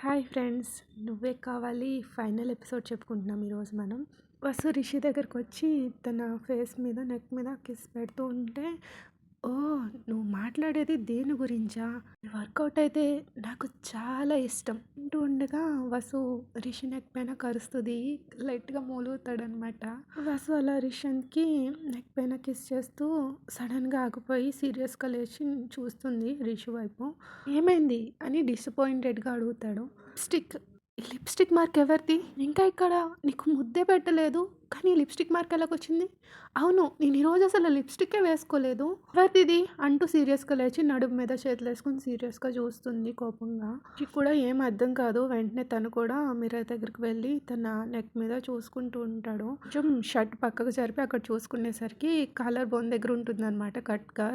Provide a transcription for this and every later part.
Hi friends, నువ్వే కావాలి final episode చెప్పుకుంటున్నాం ఈరోజు మనం. వసు రిషి దగ్గరకు వచ్చి తన ఫేస్ మీద నెక్ మీద కిస్ పెడుతూ ఉంటే, ఓ నువ్వు మాట్లాడేది దేని గురించా, వర్కౌట్ అయితే నాకు చాలా ఇష్టం అంటూ ఉండగా వసు రిషి నెక్ పైన కరుస్తుంది, లైట్గా మూలుగుతాడనమాట. వసు అలా రిషన్కి నెక్ పైన కిస్ చేస్తూ సడన్గా ఆగిపోయి సీరియస్గా లేచి చూస్తుంది రిషి వైపు. ఏమైంది అని డిసప్పాయింటెడ్గా అడుగుతాడు. లిప్స్టిక్ మార్క్ ఎవరిది? ఇంకా ఇక్కడ నీకు ముద్దే పెట్టలేదు, కానీ లిప్స్టిక్ మార్క్ ఎలాగొచ్చింది? అవును, నేను ఈరోజు అసలు లిప్స్టిక్కే వేసుకోలేదు. ఎవరిది అంటూ సీరియస్గా లేచి నడుము మీద చేతులు వేసుకుని సీరియస్గా చూస్తుంది కోపంగా. కూడా ఏం అర్థం కాదు. వెంటనే తను కూడా మిర్రర్ దగ్గరికి వెళ్ళి తన నెక్ మీద చూసుకుంటూ ఉంటాడు. కొంచెం షర్ట్ పక్కకు జరిపి అక్కడ చూసుకునేసరికి కాలర్ బోన్ దగ్గర ఉంటుంది అనమాట కట్గా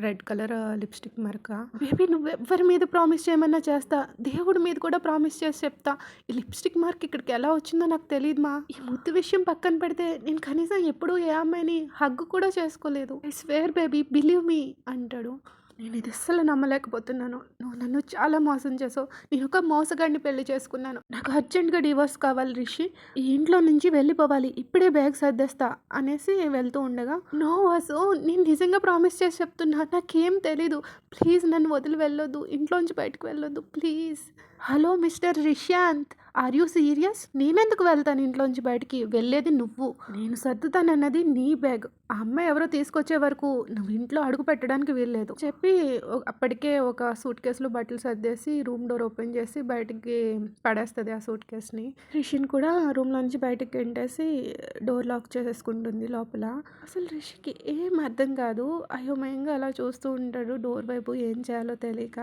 రెడ్ కలర్ లిప్స్టిక్ మార్క. బేబీ నువ్వు ఎవరి మీద ప్రామిస్ చేయమన్నా చేస్తా, దేవుడి మీద కూడా ప్రామిస్ చేసి చెప్తా, ఈ లిప్స్టిక్ మార్క్ ఇక్కడికి ఎలా వచ్చిందో నాకు తెలియదు మా. ఈ ముద్దు విషయం పక్కన పెడితే నేను కనీసం ఎప్పుడూ ఏ అమ్మాయిని హగ్ కూడా చేసుకోలేదు. I swear baby, believe me అంటాడు. నేను ఇది అస్సలు నమ్మలేకపోతున్నాను. నువ్వు నన్ను చాలా మోసం చేసావు. నేను ఒక మోసగాడిని పెళ్లి చేసుకున్నాను. నాకు అర్జెంట్గా డివోర్స్ కావాలి రిషి. ఈ ఇంట్లో నుంచి వెళ్ళిపోవాలి, ఇప్పుడే బ్యాగ్ సర్దేస్తా అనేసి వెళ్తూ ఉండగా, నో వాసు, నేను నిజంగా ప్రామిస్ చేసి చెప్తున్నా, నాకేం తెలీదు. ప్లీజ్ నన్ను వదిలి వెళ్ళొద్దు, ఇంట్లోంచి బయటకు వెళ్ళొద్దు please. Hello mister Rishanth, are you serious? నేనెందుకు వెళ్తాను ఇంట్లోంచి బయటికి? వెళ్ళేది నువ్వు. నేను సర్దుతానన్నది నీ బ్యాగ్. ఆ అమ్మాయి ఎవరో తీసుకొచ్చే వరకు నువ్వు ఇంట్లో అడుగు పెట్టడానికి వీల్లేదు చెప్పి అప్పటికే ఒక సూట్ కేసులో బట్టలు సర్దేసి రూమ్ డోర్ ఓపెన్ చేసి బయటికి పడేస్తుంది ఆ సూట్ కేసుని. రిషిని కూడా రూమ్లోంచి బయటకు గెంటేసి డోర్ లాక్ చేసేసుకుంటుంది లోపల. అసలు రిషికి ఏం అర్థం కాదు, అయోమయంగా అలా చూస్తూ ఉంటాడు డోర్ వైపు, ఏం చేయాలో తెలియక.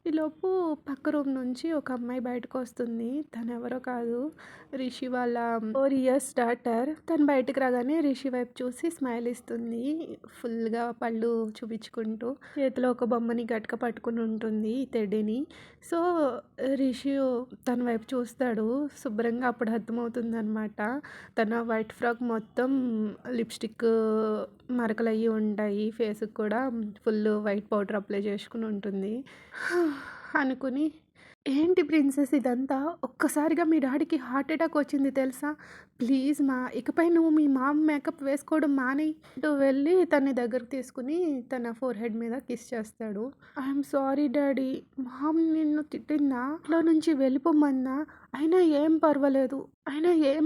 ఈలోపు పక్క రూమ్ నుంచి ఒక అమ్మాయి బయటకు వస్తుంది. తను ఎవరో కాదు, రిషి వాళ్ళ 4 years డాటర్. తను బయటకు రాగానే రిషి వైపు చూసి స్మైల్ ఇస్తుంది, ఫుల్గా పళ్ళు చూపించుకుంటూ. చేతిలో ఒక బొమ్మని గట్టిగా పట్టుకుని ఉంటుంది, టెడ్డీని. సో రిషి తన వైపు చూస్తాడు. శుభ్రంగా అప్పుడు అర్థమవుతుంది అనమాట, తన వైట్ ఫ్రాక్ మొత్తం లిప్స్టిక్ మరకలు అయ్యి ఉంటాయి, ఫేస్కి కూడా ఫుల్ వైట్ పౌడర్ అప్లై చేసుకుని ఉంటుంది అనుకుని, ఏంటి ప్రిన్సెస్ ఇదంతా? ఒక్కసారిగా మీ డాడీకి హార్ట్ అటాక్ వచ్చింది తెలుసా? ప్లీజ్ మా, ఇకపై నువ్వు మీ మామ్ మేకప్ వేసుకోవడం మానేయి అంటూ వెళ్ళి తన దగ్గరకు తీసుకుని తన ఫోర్ హెడ్ మీద కిస్ చేస్తాడు. ఐఎమ్ సారీ డాడీ, మామ్ నిన్ను తిట్టిందా, ఇంట్లో నుంచి వెళ్ళిపోమన్నా? అయినా ఏం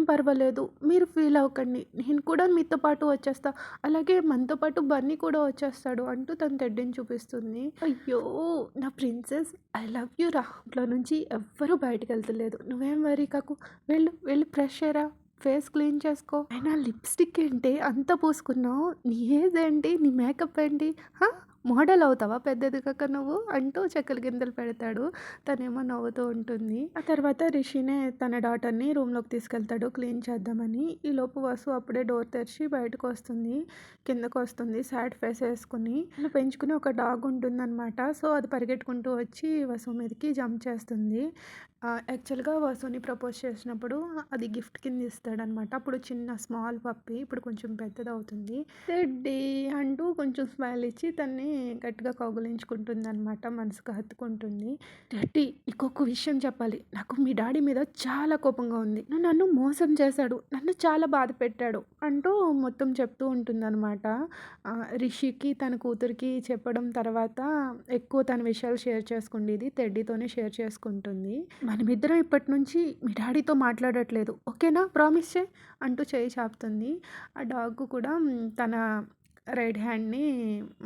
పర్వాలేదు, మీరు ఫీల్ అవ్వకండి, నేను కూడా మీతో పాటు వచ్చేస్తా, అలాగే మనతో పాటు బన్నీ కూడా వచ్చేస్తాడు అంటూ తను తెడ్డిని చూపిస్తుంది. అయ్యో నా ప్రిన్సెస్, ఐ లవ్ యూ రా. ఇంట్లో నుంచి ఎవ్వరూ బయటకు వెళ్తలేదు, నువ్వేం వరీ కాకు, వెళ్ళి ఫ్రెష్ అయ్యరా, ఫేస్ క్లీన్ చేసుకో. అయినా లిప్స్టిక్ ఏంటి అంత పూసుకున్నావు, నీ ఏజ్ ఏంటి, నీ మేకప్ ఏంటి, మోడల్ అవుతావా పెద్దది కాక నువ్వు అంటూ చెక్కల గిందెలు పెడతాడు. తనేమో నవ్వుతూ ఉంటుంది. ఆ తర్వాత రిషినే తన డాటర్ని రూమ్లోకి తీసుకెళ్తాడు క్లీన్ చేద్దామని. ఈ లోపు వసు అప్పుడే డోర్ తెరిచి బయటకు వస్తుంది, కిందకు వస్తుంది సాడ్ ఫేస్ వేసుకుని. వాళ్ళు పెంచుకుని ఒక డాగ్ ఉంటుందన్నమాట. సో అది పరిగెట్టుకుంటూ వచ్చి వసు మీదకి జంప్ చేస్తుంది. యాక్చువల్గా వసుని ప్రపోజ్ చేసినప్పుడు అది గిఫ్ట్ కింద ఇస్తాడనమాట. అప్పుడు చిన్న స్మాల్ పప్పి, ఇప్పుడు కొంచెం పెద్దది అవుతుంది. టెడ్డీ అంటూ కొంచెం స్మైల్ ఇచ్చి తన్ని గట్టిగా కౌగులించుకుంటుంది అనమాట, మనసుకు హత్తుకుంటుంది. టెడ్డీ, ఇంకొక విషయం చెప్పాలి, నాకు మీ డాడీ మీద చాలా కోపంగా ఉంది, నన్ను మోసం చేశాడు, నన్ను చాలా బాధ పెట్టాడు అంటూ మొత్తం చెప్తూ ఉంటుందన్నమాట. రిషికి తన కూతురికి చెప్పడం తర్వాత ఎక్కువ తన విషయాలు షేర్ చేసుకుండేది టెడ్డీతోనే షేర్ చేసుకుంటుంది. మనమిద్దరం ఇప్పటి నుంచి మీ డాడీతో మాట్లాడట్లేదు, ఓకేనా, ప్రామిస్ చే అంటూ చేయి చాపుతుంది. ఆ డాగ్ కూడా తన రైట్ హ్యాండ్ని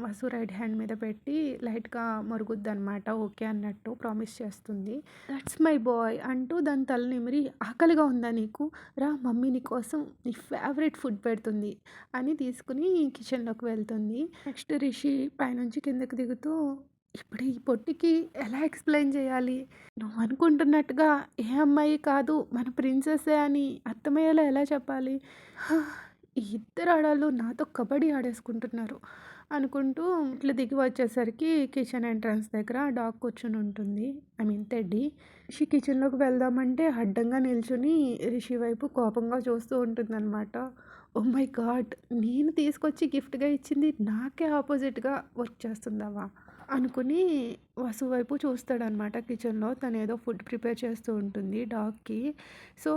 వసు రైట్ హ్యాండ్ మీద పెట్టి లైట్గా మరుగుద్ది అనమాట, ఓకే అన్నట్టు ప్రామిస్ చేస్తుంది. దట్స్ మై బాయ్ అంటూ దాని తల నిమిరి, ఆకలిగా ఉందా నీకు, రా మమ్మీ నీ కోసం నీ ఫేవరెట్ ఫుడ్ పెడుతుంది అని తీసుకుని కిచెన్లోకి వెళ్తుంది. నెక్స్ట్ రిషి పైనుంచి కిందకి దిగుతూ, ఇప్పుడు ఈ పొట్టికి ఎలా ఎక్స్ప్లెయిన్ చేయాలి, నువ్వు అనుకుంటున్నట్టుగా ఏ అమ్మాయి కాదు మన ప్రిన్సెస్సే అని అర్థమయ్యేలా ఎలా చెప్పాలి, ఈ ఇద్దరు ఆడాళ్ళు నాతో కబడ్డీ ఆడేసుకుంటున్నారు అనుకుంటూ ఇట్లా దిగి వచ్చేసరికి కిచెన్ ఎంట్రన్స్ దగ్గర డాగ్ కూర్చొని ఉంటుంది, ఐ మీన్ టెడ్డీ. రిషి కిచెన్లోకి వెళ్దామంటే అడ్డంగా నిల్చుని రిషి వైపు కోపంగా చూస్తూ ఉంటుందన్నమాట. ఓ మై గాడ్, నేను తీసుకొచ్చి గిఫ్ట్గా ఇచ్చింది నాకే ఆపోజిట్గా వర్క్ చేస్తుందావా. అనుకుని వసు వైపు చూస్తాడనమాట కిచెన్‌లో. తనేదో ఫుడ్ ప్రిపేర్ చేస్తూ ఉంటుంది డాగ్‌కి. సో,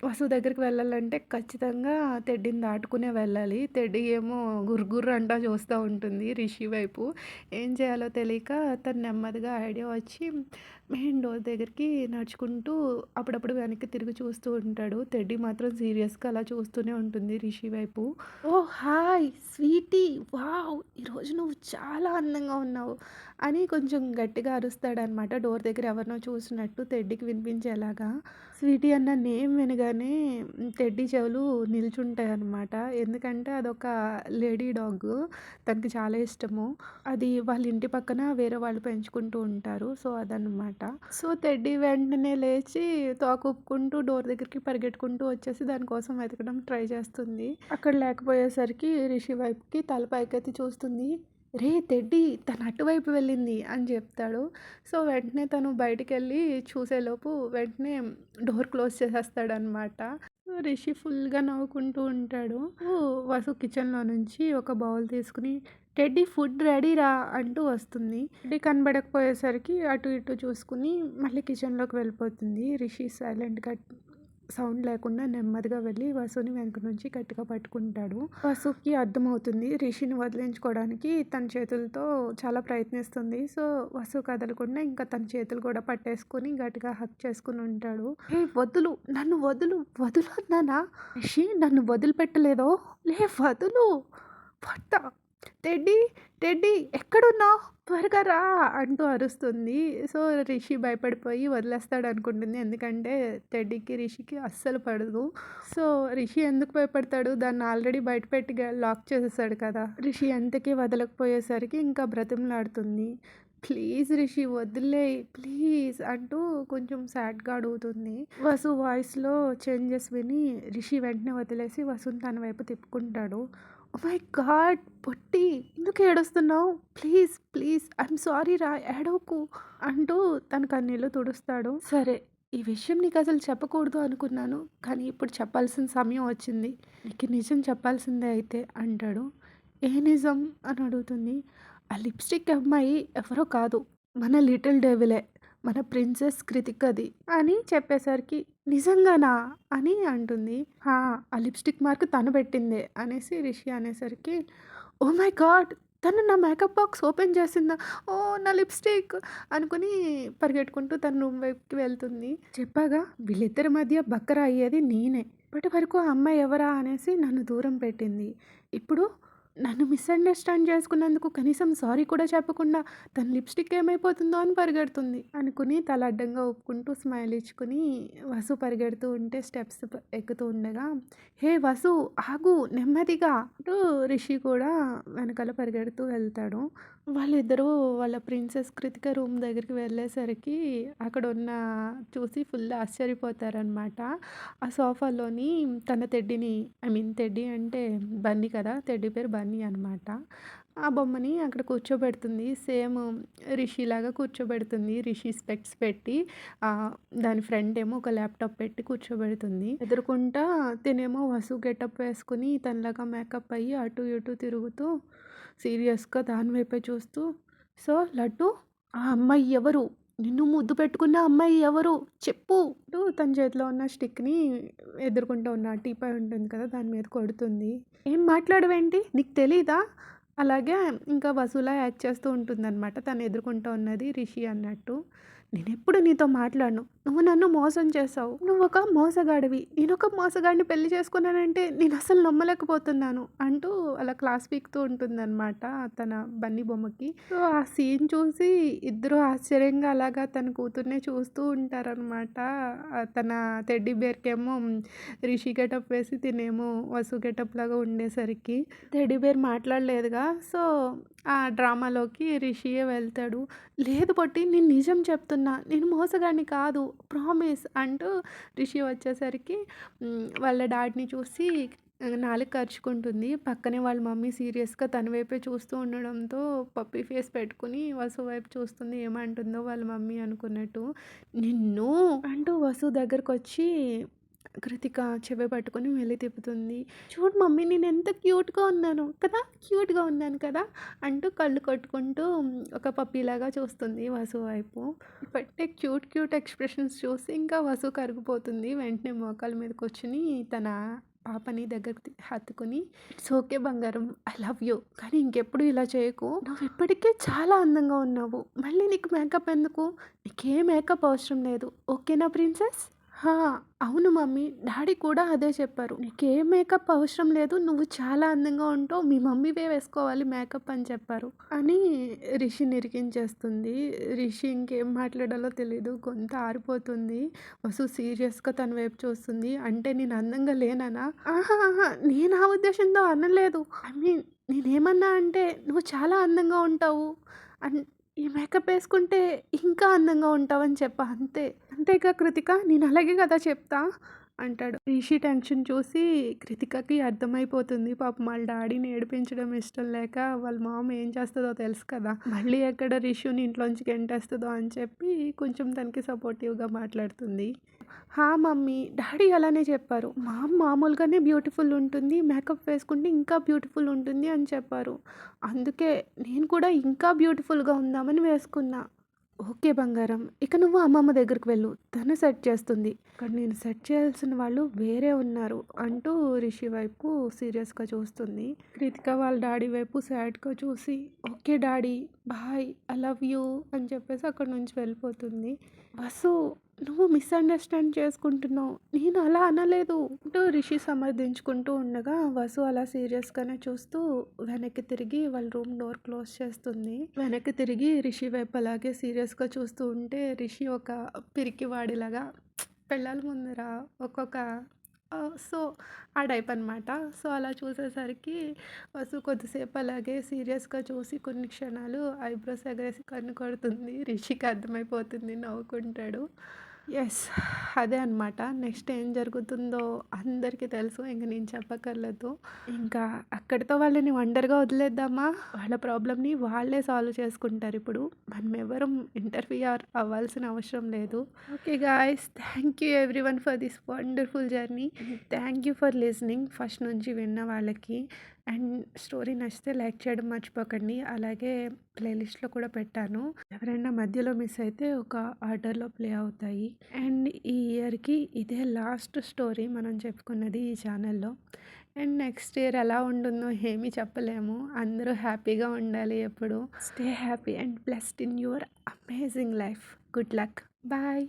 వసు దగ్గరికి వెళ్ళాలంటే ఖచ్చితంగా టెడ్డీని దాటుకునే వెళ్ళాలి. టెడ్డీ ఏమో గుర్‌గుర్ అంటా చూస్తా ఉంటుంది రిషి వైపు. ఏం చేయాలో తెలియక తను నెమ్మదిగా ఐడియా వచ్చి మెయిన్ డోర్ దగ్గరికి నడుచుకుంటూ అప్పుడప్పుడు వెనక్కి తిరిగి చూస్తూ ఉంటాడు. టెడ్డీ మాత్రం సీరియస్‌గా అలా చూస్తూనే ఉంటుంది రిషి వైపు. ఓహ్! Hi sweetie. వావ్! ఈరోజు నువ్వు చాలా అందంగా ఉన్నావు అని కొంచెం గట్టిగా అరుస్తాడనమాట. డోర్ దగ్గర ఎవరినో చూసినట్టు టెడ్డీకి వినిపించేలాగా. స్వీటీ అన్న నేమ్ వినగానే టెడ్డీ చెవులు నిల్చుంటాయనమాట. ఎందుకంటే అదొక లేడీ డాగ్. తనకి చాలా ఇష్టము. అది వాళ్ళ ఇంటి పక్కన వేరే వాళ్ళు పెంచుకుంటూ ఉంటారు. సో, అదనమాట. సో, టెడ్డీ వెంటనే లేచి తోక ఊపుకుంటూ డోర్ దగ్గరికి పరిగెట్టుకుంటూ వచ్చేసి దానికోసం వెతకడం ట్రై చేస్తుంది. అక్కడ లేకపోయేసరికి రిషి వైపుకి తల పైకెత్తి చూస్తుంది. రే టెడ్డీ తను అటువైపు వెళ్ళింది అని చెప్తాడు. సో, వెంటనే తను బయటికెళ్ళి చూసేలోపు వెంటనే డోర్ క్లోజ్ చేసేస్తాడనమాట. రిషి ఫుల్‌గా నవ్వుకుంటూ ఉంటాడు. వసు కిచెన్‌లో నుంచి ఒక బౌల్ తీసుకొని టెడ్డీ ఫుడ్ రెడీరా అంటూ వస్తుంది. టెడ్డీ కనబడకపోయేసరికి అటు ఇటు చూసుకుని మళ్ళీ కిచెన్‌లోకి వెళ్ళిపోతుంది. రిషి సైలెంట్‌గా సౌండ్ లేకుండా నెమ్మదిగా వెళ్ళి వసుని వెనక నుంచి గట్టిగా పట్టుకుంటాడు. వసుకి అర్థమవుతుంది రిషిని వదిలించుకోవడానికి తన చేతులతో చాలా ప్రయత్నిస్తుంది. సో, వసు కదలకుండా ఇంకా తన చేతులు కూడా పట్టేసుకొని గట్టిగా హగ్ చేసుకొని ఉంటాడు. ఏ వదులు నన్ను వదులు వదులు అన్నానా? రిషి నన్ను వదిలిపెట్టలేదో? లే వదులు పట్ట టెడ్డీ టెడ్డీ ఎక్కడున్నావు త్వరగా రా అంటూ అరుస్తుంది. సో, రిషి భయపడిపోయి వదిలేస్తాడు అనుకుంటుంది. ఎందుకంటే టెడ్డీకి రిషికి అస్సలు పడదు. సో, రిషి ఎందుకు భయపడతాడు? దాన్ని ఆల్రెడీ బయట పెట్టి లాక్ చేసేసాడు కదా! రిషి ఎంతకీ వదలకపోయేసరికి ఇంకా బ్రతిమలాడుతుంది. ప్లీజ్ రిషి వదిలేయ్ ప్లీజ్ అంటూ కొంచెం సాడ్‌గా అడుగుతుంది. వసు వాయిస్‌లో చేంజెస్ విని రిషి వెంటనే వదిలేసి వసుని తన వైపు తిప్పుకుంటాడు. Oh my God! పొట్టి ఎందుకు ఏడుస్తున్నావు? ప్లీజ్ ప్లీజ్ ఐయామ్ సారీ రా ఏడవకు అంటూ తన కన్నీళ్ళు తుడుస్తాడు. సరే ఈ విషయం నీకసలు చెప్పకూడదు అనుకున్నాను. కానీ ఇప్పుడు చెప్పాల్సిన సమయం వచ్చింది. నీకు నిజం చెప్పాల్సిందే అయితే అంటాడు. ఏ నిజం అని అడుగుతుంది. ఆ లిప్‌స్టిక్ అమ్మాయి ఎవరో కాదు. మన లిటిల్ డెవిలే. మన ప్రిన్సెస్ కృతికది అని చెప్పేసరికి నిజంగానా అని అంటుంది. ఆ లిప్‌స్టిక్ మార్క్ తను పెట్టిందే అనేసి రిషి అనేసరికి ఓ మై గాడ్! తను నా మేకప్ బాక్స్ ఓపెన్ చేసిందా? ఓహ్! నా లిప్‌స్టిక్ అనుకుని పరిగెట్టుకుంటూ తన రూమ్ వైపుకి వెళ్తుంది. చెప్పాగా వీళ్ళిద్దరి మధ్య బక్కర అయ్యేది నేనే. ఇప్పటి వరకు ఆ అమ్మాయి ఎవరా అనేసి నన్ను దూరం పెట్టింది. ఇప్పుడు నన్ను మిస్‌అండర్‌స్టాండ్ చేసుకున్నందుకు కనీసం సారీ కూడా చెప్పకుండా తన లిప్‌స్టిక్ ఏమైపోతుందో అని పరిగెడుతుంది. అనుకుని తల అడ్డంగా ఊపుకుంటూ స్మైల్ ఇచ్చుకొని వసు పరిగెడుతూ ఉంటే స్టెప్స్ ఎక్కుతూ ఉండగా, హే వసు ఆగు నెమ్మదిగా అంటూ రిషి కూడా వెనకాల పరిగెడుతూ వెళ్తాడు. వాళ్ళిద్దరూ వాళ్ళ ప్రిన్సెస్ కృతిక రూమ్ దగ్గరికి వెళ్ళేసరికి అక్కడున్న చూసి ఫుల్ ఆశ్చర్యపోతారనమాట. ఆ సోఫాలోని తన టెడ్డీని టెడ్డీ అంటే బన్నీ కదా! టెడ్డీ పేరు బన్నీ అనమాట. ఆ బొమ్మని అక్కడ కూర్చోబెడుతుంది. సేమ్ రిషిలాగా కూర్చోబెడుతుంది. రిషి స్పెక్ట్స్ పెట్టి దాని ఫ్రంట్ ఏమో ఒక ల్యాప్‌టాప్ పెట్టి కూర్చోబెడుతుంది. ఎదురుగుంటా తినేమో వసు గెటప్ వేసుకొని తనలాగా మేకప్ అయ్యి అటు ఇటు తిరుగుతూ సీరియస్‌గా దాని వైపే చూస్తూ సో, లడ్డు ఆ అమ్మాయి ఎవరు? నిన్ను ముద్దు పెట్టుకున్న అమ్మాయి ఎవరు? చెప్పు అంటూ తన చేతిలో ఉన్న స్టిక్‌ని ఎదురుగుండా ఉన్న టీపాయ్ ఉంటుంది కదా! దాని మీద కొడుతుంది. ఏం మాట్లాడవేంటి? నీకు తెలీదా? అలాగే ఇంకా వసులా యాక్ట్ చేస్తూ ఉంటుందనమాట. తను ఎదురుగుంటా ఉన్నది రిషి అన్నట్టు. నేనెప్పుడు నీతో మాట్లాడను. నువ్వు నన్ను మోసం చేశావు. నువ్వొక మోసగాడివి. నేనొక మోసగాడిని పెళ్లి చేసుకున్నానంటే నేనస్సలు నమ్మలేకపోతున్నాను అంటూ అలా క్లాస్ పీకుతూ ఉంటుందనమాట తన బన్నీ బొమ్మకి. సో, ఆ సీన్ చూసి ఇద్దరు ఆశ్చర్యంగా అలాగా తన కూతుర్నే చూస్తూ ఉంటారనమాట. తన టెడ్డీ బేర్‌కేమో రిషి గెటప్ వేసి తినేమో వసు గెటప్ లాగా ఉండేసరికి టెడ్డీ బేర్ మాట్లాడలేదుగా. సో, ఆ డ్రామాలోకి రిషియే వెళ్తాడు. లేదు పొట్టి నేను నిజం చెప్తున్నా. నేను మోసగాడిని కాదు. ప్రామిస్ అంటూ రిషి వచ్చేసరికి వాళ్ళ డాడీని చూసి నాలుక కరుచుకుంటుంది. పక్కనే వాళ్ళ మమ్మీ సీరియస్‌గా తన వైపే చూస్తూ ఉండడంతో పప్పీ ఫేస్ పెట్టుకొని వసు వైపు చూస్తుంది. ఏమంటుందో వాళ్ళ మమ్మీ అనుకున్నట్టు. నిన్ను అంటూ వసు దగ్గరకొచ్చి కృతిక చెవి పట్టుకొని మెల్లి తిప్పుతుంది. "చూడు మమ్మీ నేనెంత క్యూట్‌గా ఉన్నానో కదా! క్యూట్‌గా ఉన్నాను కదా!" అంటూ కళ్ళు కొట్టుకుంటూ ఒక పప్పీలాగా చూస్తుంది వసు వైపు. పెట్టే క్యూట్ క్యూట్ ఎక్స్‌ప్రెషన్స్ చూసి ఇంకా వసు కరిగిపోతుంది. వెంటనే మోకాళ్ళ మీద కూర్చొని తన పాపని దగ్గరికి హత్తుకొని, "ఇట్స్ ఓకే బంగారం. I love you. కానీ ఇంకెప్పుడు ఇలా చేయకు. నువ్విప్పటికే చాలా అందంగా ఉన్నావు. మళ్ళీ నీకు మేకప్ ఎందుకు? నీకే మేకప్ అవసరం లేదు. ఓకేనా ప్రిన్సెస్?" హా! అవును మమ్మీ. డాడీ కూడా అదే చెప్పారు. "నీకే మేకప్ అవసరం లేదు. నువ్వు చాలా అందంగా ఉంటావు. మీ మమ్మీవే వేసుకోవాలి మేకప్" అని చెప్పారు. అని రిషిని ఇరికించేస్తుంది. రిషి ఇంకేం మాట్లాడాలో తెలీదు. గొంతు ఆరిపోతుంది. వసు సీరియస్‌గా తన వైపు చూస్తుంది. "అంటే నేను అందంగా లేనానా?" "ఆహా! ఆహా! నేను ఆ ఉద్దేశంతో అనలేదు. ఐ మీన్ నేనేమన్నా అంటే నువ్వు చాలా అందంగా ఉంటావు. అన్ ఈ మేకప్ ఏసుకుంటే ఇంకా అందంగా ఉంటావని చెప్పా అంతే. అంతేగా కృతిక నేను అలాగే కదా చెప్తా" అంటాడు. రిషి టెన్షన్ చూసి కృతికకి అర్థమైపోతుంది. పాపం వాళ్ళ డాడీని ఏడిపించడం ఇష్టం లేక వాళ్ళ మామ్ ఏం చేస్తదో తెలుసు కదా! మళ్ళీ ఎక్కడ రిషుని ఇంట్లోంచి గెంటేస్తదో అని చెప్పి కొంచెం తనకి సపోర్టివ్‌గా మాట్లాడుతుంది. "హా! మమ్మీ డాడీ అలానే చెప్పారు. మామ్ మామూలుగానే బ్యూటిఫుల్ ఉంటుంది. మేకప్ వేసుకుంటే ఇంకా బ్యూటిఫుల్ ఉంటుంది అని చెప్పారు. అందుకే నేను కూడా ఇంకా బ్యూటిఫుల్‌గా ఉందామని వేసుకున్నా." "ఓకే బంగారం. ఇక నువ్వు అమ్మమ్మ దగ్గరికి వెళ్ళు. తను సెట్ చేస్తుంది. ఇక్కడ నేను సెట్ చేయాల్సిన వాళ్ళు వేరే ఉన్నారు" అంటూ రిషి వైపు సీరియస్‌గా చూస్తుంది. కృతిక వాళ్ళ డాడీ వైపు సాడ్‌గా చూసి, "okay daddy. Bye. I love you" అని చెప్పేసి అక్కడి నుంచి వెళ్ళిపోతుంది. "వసు నువ్వు మిస్‌అండర్‌స్టాండ్ చేసుకుంటున్నావు. నేను అలా అనలేదు" అంటూ రిషి సమర్థించుకుంటూ ఉండగా వసు అలా సీరియస్‌గానే చూస్తూ వెనక్కి తిరిగి వాళ్ళ రూమ్ డోర్ క్లోజ్ చేస్తుంది. వెనక్కి తిరిగి రిషి వైపు అలాగే సీరియస్‌గా చూస్తూ ఉంటే రిషి ఒక పిరికివాడిలాగా పెళ్ళాల ముందర ఒక్కొక్క సో, ఆ టైప్ అనమాట. సో, అలా చూసేసరికి వసు కొద్దిసేపు అలాగే సీరియస్‌గా చూసి కొన్ని క్షణాలు ఐబ్రోస్ ఎగరేసి కన్ను కొడుతుంది. రిషికి అర్థమైపోతుంది. నవ్వుకుంటాడు. యెస్. అదే అనమాట. నెక్స్ట్ ఏం జరుగుతుందో అందరికీ తెలుసు. ఇంక నేను చెప్పక్కర్లేదు. ఇంకా అక్కడితో వాళ్ళని ఒంటరిగా వదిలేద్దామా? వాళ్ళ ప్రాబ్లమ్‌ని వాళ్ళే సాల్వ్ చేసుకుంటారిప్పుడు. మనమెవ్వరం ఇంటర్ఫియర్ అవ్వాల్సిన అవసరం లేదు. Okay guys. Thank you everyone for this wonderful journey. Thank you for listening first నుంచి విన్న వాళ్ళకి. అండ్ స్టోరీ నచ్చితే లైక్ చేయడం మర్చిపోకండి. అలాగే ప్లేలిస్ట్‌లో కూడా పెట్టాను. ఎవరైనా మధ్యలో మిస్ అయితే ఒక ఆర్డర్‌లో ప్లే అవుతాయి. అండ్ ఈ ఇయర్‌కి ఇదే లాస్ట్ స్టోరీ మనం చెప్పుకున్నది ఈ ఛానల్‌లో. అండ్ నెక్స్ట్ ఇయర్ ఎలా ఉంటుందో ఏమీ చెప్పలేము. అందరూ హ్యాపీగా ఉండాలి ఎప్పుడు. Stay happy and blessed in your amazing life. Good luck. Bye.